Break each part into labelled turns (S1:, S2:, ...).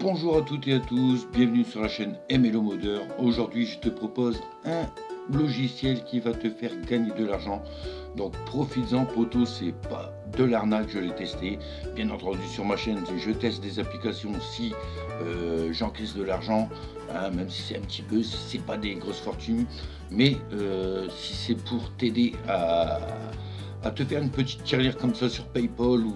S1: Bonjour à toutes et à tous, bienvenue sur la chaîne MLO Modeur. Aujourd'hui je te propose un logiciel qui va te faire gagner de l'argent. Donc profites-en poto, c'est pas de l'arnaque, je l'ai testé. Bien entendu sur ma chaîne je teste des applications si j'encaisse de l'argent, hein, même si c'est un petit peu, si c'est pas des grosses fortunes. Mais si c'est pour t'aider à te faire une petite tirelire comme ça sur PayPal ou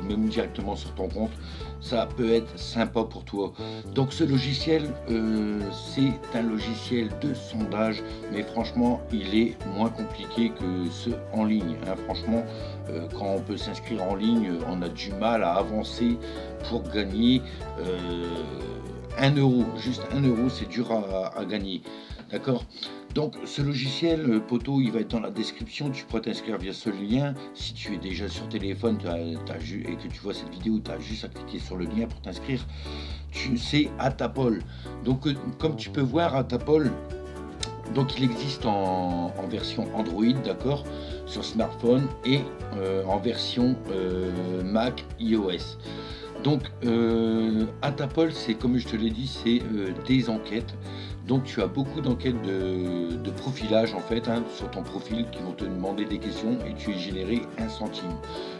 S1: même directement sur ton compte, ça peut être sympa pour toi. Donc ce logiciel, c'est un logiciel de sondage, mais franchement il est moins compliqué que ceux en ligne, hein. Franchement, quand on peut s'inscrire en ligne, on a du mal à avancer pour gagner 1 euro. Juste 1 euro, c'est dur à gagner. D'accord? Donc ce logiciel, poteau, il va être dans la description. Tu pourras t'inscrire via ce lien. Si tu es déjà sur téléphone et que tu vois cette vidéo, tu as juste à cliquer sur le lien pour t'inscrire. C'est Atapol. Donc comme tu peux voir, Atapol, donc il existe en version Android, d'accord, sur smartphone, et en version Mac iOS. Donc Atapol, c'est comme je te l'ai dit, c'est des enquêtes. Donc tu as beaucoup d'enquêtes de profilage en fait, hein, sur ton profil, qui vont te demander des questions et tu es généré 1 centime.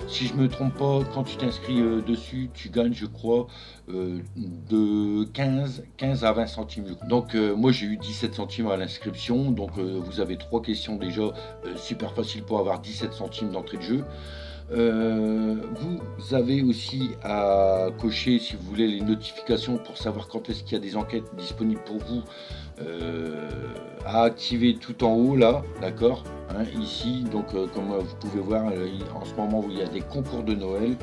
S1: Si je me trompe pas, quand tu t'inscris dessus, tu gagnes, je crois, de 15 à 20 centimes. Donc moi j'ai eu 17 centimes à l'inscription. Donc vous avez 3 questions déjà, super facile pour avoir 17 centimes d'entrée de jeu. Vous avez aussi à cocher, si vous voulez, les notifications pour savoir quand est-ce qu'il y a des enquêtes disponibles pour vous, à activer tout en haut là, d'accord, hein, ici. Donc comme vous pouvez voir, en ce moment où il y a des concours de Noël,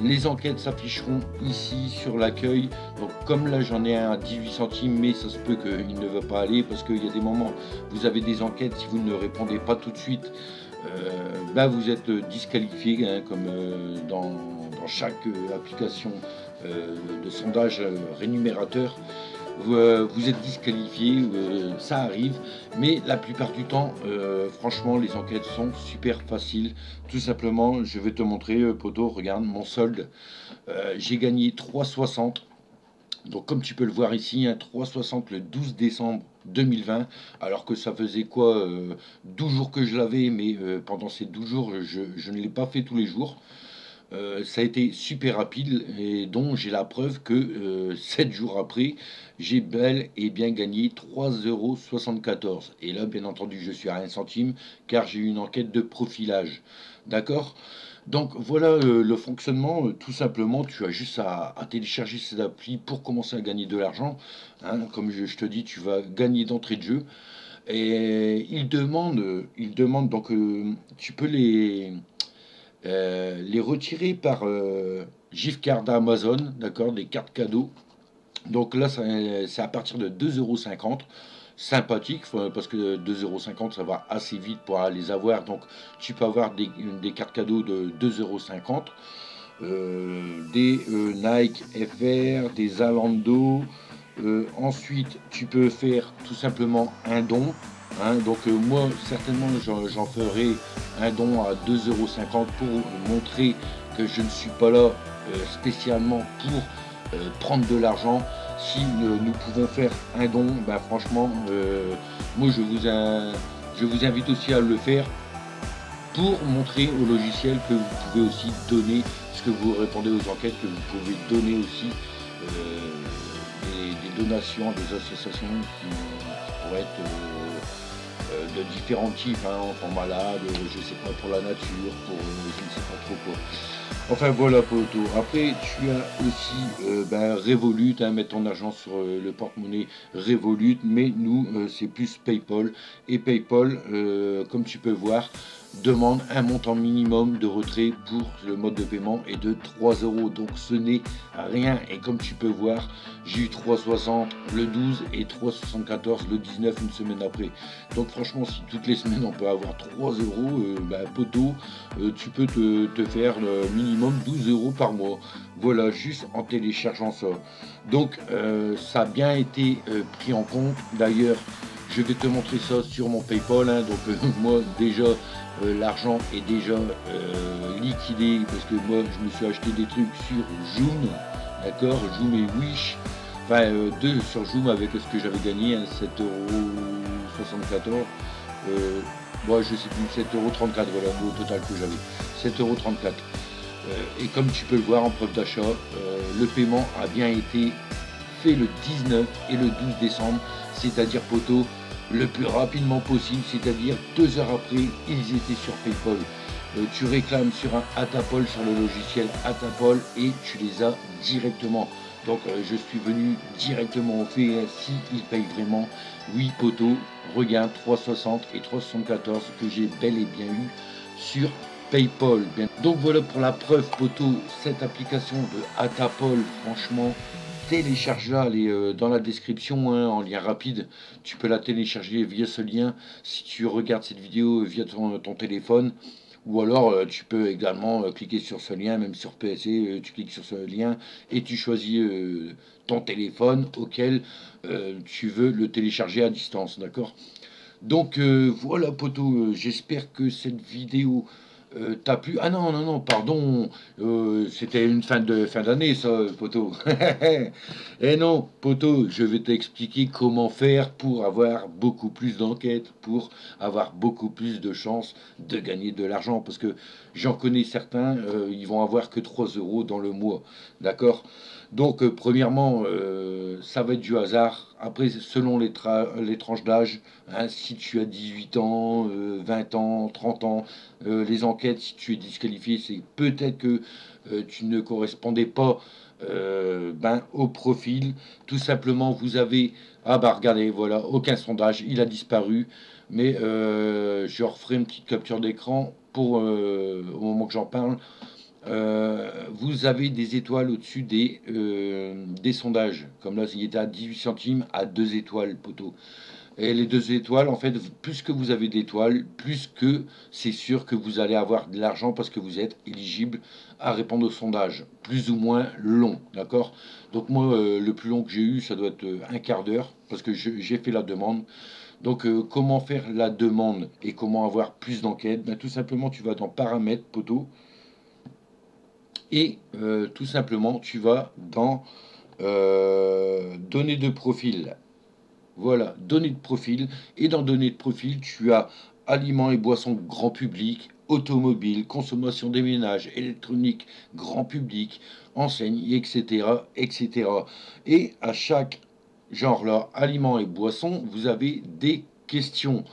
S1: les enquêtes s'afficheront ici sur l'accueil. Donc comme là j'en ai un à 18 centimes, mais ça se peut qu'il ne va pas aller parce qu'il y a des moments, vous avez des enquêtes, si vous ne répondez pas tout de suite, là vous êtes disqualifié, hein, comme dans chaque application de sondage rémunérateur. Vous êtes disqualifié, ça arrive, mais la plupart du temps, franchement, les enquêtes sont super faciles. Tout simplement, je vais te montrer, poto, regarde mon solde. J'ai gagné 3,60. Donc comme tu peux le voir ici, hein, 3,60 le 12 décembre 2020, alors que ça faisait quoi, 12 jours que je l'avais, mais pendant ces 12 jours, je ne l'ai pas fait tous les jours. Ça a été super rapide et donc j'ai la preuve que 7 jours après, j'ai bel et bien gagné 3,74 €. Et là, bien entendu, je suis à 1 centime car j'ai eu une enquête de profilage. D'accord? Donc voilà le fonctionnement. Tout simplement, tu as juste à télécharger ces applis pour commencer à gagner de l'argent, hein. Comme je te dis, tu vas gagner d'entrée de jeu. Et il demande donc tu peux les retirer par gift card Amazon, d'accord, des cartes cadeaux. Donc là, c'est à partir de 2,50 €. Sympathique, parce que 2,50 € ça va assez vite pour les avoir. Donc tu peux avoir des cartes cadeaux de 2,50 €, des Nike FR, des Zalando. Ensuite tu peux faire tout simplement un don, hein. Donc moi certainement j'en ferai un don à 2,50 € pour montrer que je ne suis pas là spécialement pour prendre de l'argent. Si nous pouvons faire un don, ben franchement, moi je vous invite aussi à le faire pour montrer au logiciel que vous pouvez aussi donner, ce que vous répondez aux enquêtes, que vous pouvez donner aussi des donations à des associations qui pourraient être de différents types, hein, enfants malades, je sais pas, pour la nature, pour je ne sais pas trop quoi. Enfin voilà, poto. Après tu as aussi Revolut, hein, mettre ton argent sur le porte-monnaie Revolut, mais nous c'est plus PayPal. Et PayPal, comme tu peux voir, demande un montant minimum de retrait pour le mode de paiement est de 3 €. Donc ce n'est rien. Et comme tu peux voir, j'ai eu 3,60 le 12 et 3,74 le 19 une semaine après. Donc franchement, si toutes les semaines on peut avoir 3 €, poto, tu peux te faire le minimum 12 € par mois. Voilà, juste en téléchargeant ça. Donc ça a bien été pris en compte. D'ailleurs, je vais te montrer ça sur mon PayPal, hein. Donc moi déjà l'argent est déjà liquidé parce que moi je me suis acheté des trucs sur June, d'accord, Joom et Wish, enfin deux sur Joom avec ce que j'avais gagné, hein, 7,74 €. Moi je sais plus, 7,34 €, voilà le total que j'avais, 7,34 €. Et comme tu peux le voir en preuve d'achat, le paiement a bien été fait le 19 et le 12 décembre, c'est-à-dire poteau, le plus rapidement possible, c'est-à-dire 2 heures après, ils étaient sur PayPal. Tu réclames sur un Atapol, sur le logiciel Atapol, et tu les as directement. Donc je suis venu directement au fait, hein, si ils payent vraiment. Oui poteau, regarde 3,60 et 3,74 que j'ai bel et bien eu sur PayPal. Donc voilà pour la preuve poteau, cette application de Atapol, franchement, télécharge-la, elle est dans la description, hein, en lien rapide. Tu peux la télécharger via ce lien si tu regardes cette vidéo via ton téléphone. Ou alors tu peux également cliquer sur ce lien, même sur PC, tu cliques sur ce lien et tu choisis ton téléphone auquel tu veux le télécharger à distance, d'accord? Donc voilà poteau, j'espère que cette vidéo t'a plu. Ah non, non, non, pardon, c'était une fin d'année ça, poteau. Eh non, poteau, je vais t'expliquer comment faire pour avoir beaucoup plus d'enquêtes, pour avoir beaucoup plus de chances de gagner de l'argent. Parce que j'en connais certains, ils vont avoir que 3 € dans le mois, d'accord? Donc premièrement, ça va être du hasard. Après, selon les tranches d'âge, hein, si tu as 18 ans, 20 ans, 30 ans, les enquêtes, si tu es disqualifié, c'est peut-être que tu ne correspondais pas au profil. Tout simplement, vous avez... Ah bah regardez, voilà, aucun sondage, il a disparu. Mais je referai une petite capture d'écran pour au moment que j'en parle. Vous avez des étoiles au-dessus des sondages. Comme là, il était à 18 centimes à 2 étoiles, poteau. Et les 2 étoiles, en fait, plus que vous avez d'étoiles, plus que c'est sûr que vous allez avoir de l'argent parce que vous êtes éligible à répondre au sondage. Plus ou moins long, d'accord? Donc moi, le plus long que j'ai eu, ça doit être un quart d'heure parce que j'ai fait la demande. Donc comment faire la demande et comment avoir plus d'enquêtes? Ben, tout simplement, tu vas dans paramètres, poteau. Et tout simplement, tu vas dans données de profil. Voilà, données de profil. Et dans données de profil, tu as aliments et boissons grand public, automobile, consommation des ménages, électronique grand public, enseignes, etc., etc. Et à chaque genre-là, aliments et boissons, vous avez des questions.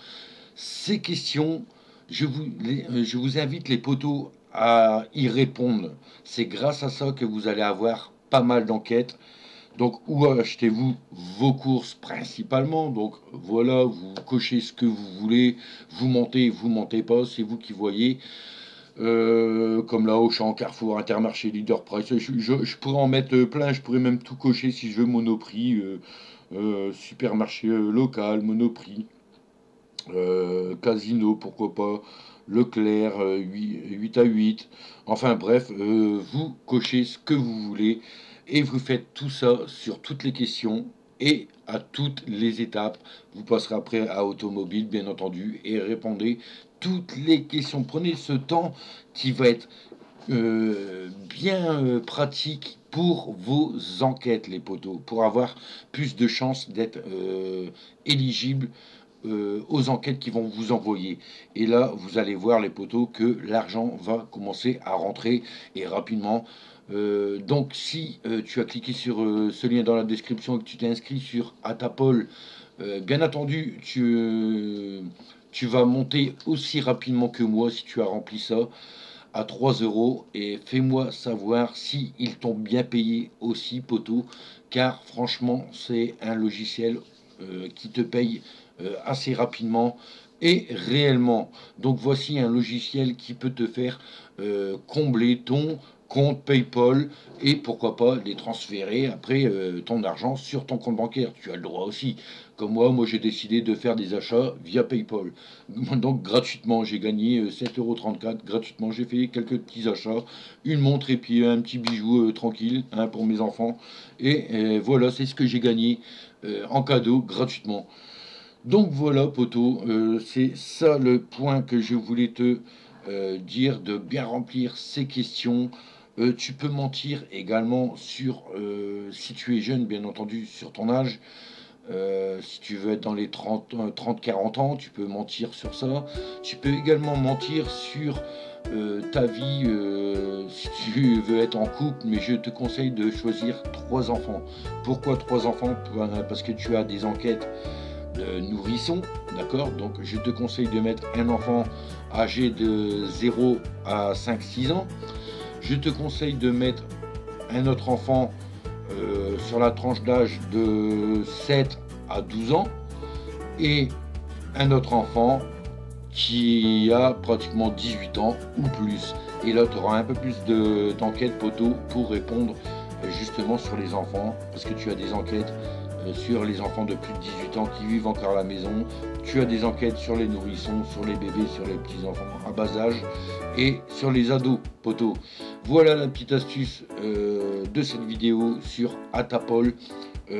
S1: Ces questions, je vous invite les poteaux à y répondre. C'est grâce à ça que vous allez avoir pas mal d'enquêtes. Donc, où achetez-vous vos courses principalement? Donc, voilà, vous cochez ce que vous voulez, vous mentez pas, c'est vous qui voyez. Comme là, Auchan, Carrefour, Intermarché, Leader Price, je pourrais en mettre plein, je pourrais même tout cocher si je veux, Monoprix, supermarché local, Monoprix. Casino, pourquoi pas, Leclerc, 8 à 8. Enfin bref, vous cochez ce que vous voulez et vous faites tout ça sur toutes les questions et à toutes les étapes. Vous passerez après à automobile, bien entendu, et répondez toutes les questions. Prenez ce temps qui va être bien pratique pour vos enquêtes, les poteaux, pour avoir plus de chances d'être éligible aux enquêtes qui vont vous envoyer. Et là, vous allez voir les poteaux que l'argent va commencer à rentrer et rapidement. Donc, si tu as cliqué sur ce lien dans la description et que tu t'es inscrit sur Atapol, bien entendu, tu vas monter aussi rapidement que moi si tu as rempli ça à 3 € et fais-moi savoir si ils t'ont bien payé aussi, poteau, car franchement, c'est un logiciel qui te paye assez rapidement et réellement. Donc voici un logiciel qui peut te faire combler ton compte PayPal et pourquoi pas les transférer après ton argent sur ton compte bancaire. Tu as le droit aussi. Comme moi j'ai décidé de faire des achats via PayPal. Donc gratuitement, j'ai gagné 7,34 € gratuitement. J'ai fait quelques petits achats, une montre et puis un petit bijou tranquille, hein, pour mes enfants. Et voilà, c'est ce que j'ai gagné en cadeau gratuitement. Donc voilà, poteau, c'est ça le point que je voulais te dire, de bien remplir ces questions. Tu peux mentir également sur, si tu es jeune, bien entendu, sur ton âge. Si tu veux être dans les 30-40 ans, tu peux mentir sur ça. Tu peux également mentir sur ta vie, si tu veux être en couple, mais je te conseille de choisir 3 enfants. Pourquoi 3 enfants? Parce que tu as des enquêtes de nourrissons, d'accord? Donc je te conseille de mettre un enfant âgé de 0 à 5-6 ans. Je te conseille de mettre un autre enfant sur la tranche d'âge de 7 à 12 ans et un autre enfant qui a pratiquement 18 ans ou plus. Et là, tu auras un peu plus d'enquêtes poteau pour répondre justement sur les enfants, parce que tu as des enquêtes sur les enfants de plus de 18 ans qui vivent encore à la maison. Tu as des enquêtes sur les nourrissons, sur les bébés, sur les petits-enfants à bas âge et sur les ados, poteau. Voilà la petite astuce de cette vidéo sur Atapol.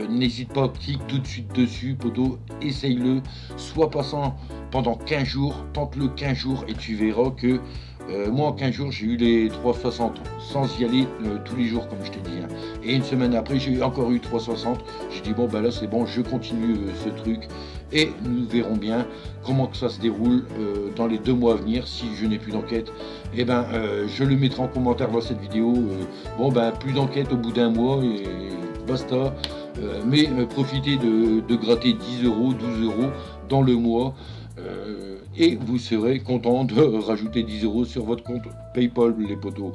S1: N'hésite pas, clique tout de suite dessus, poteau, essaye-le. Sois patient pendant 15 jours, tente-le 15 jours et tu verras que moi en 15 jours j'ai eu les 360 sans y aller tous les jours comme je t'ai dit. Hein. Et une semaine après j'ai encore eu 360. J'ai dit bon ben là c'est bon, je continue ce truc et nous verrons bien comment que ça se déroule dans les 2 mois à venir. Si je n'ai plus d'enquête, et ben je le mettrai en commentaire dans cette vidéo. Bon ben plus d'enquête au bout d'un mois et basta. Mais profitez de gratter 10 euros, 12 euros dans le mois et vous serez content de rajouter 10 euros sur votre compte PayPal, les potos.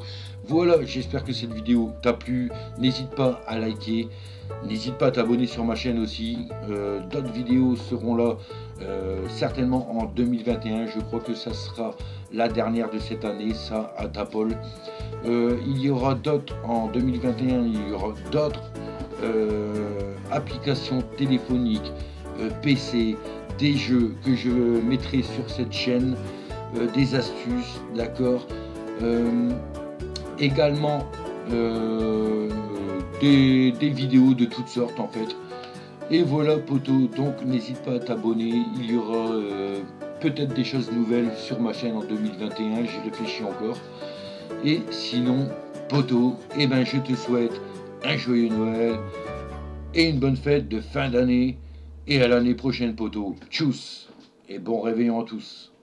S1: Voilà, j'espère que cette vidéo t'a plu. N'hésite pas à liker, n'hésite pas à t'abonner sur ma chaîne aussi. D'autres vidéos seront là certainement en 2021. Je crois que ça sera la dernière de cette année, ça, Atapol. Il y aura d'autres en 2021, il y aura d'autres applications téléphoniques, PC, des jeux que je mettrai sur cette chaîne, des astuces, d'accord, également des vidéos de toutes sortes en fait. Et voilà poteau, donc n'hésite pas à t'abonner, il y aura peut-être des choses nouvelles sur ma chaîne en 2021, j'y réfléchis encore. Et sinon poteau, eh ben je te souhaite un joyeux Noël et une bonne fête de fin d'année et à l'année prochaine poteau. Tchuss et bon réveillon à tous.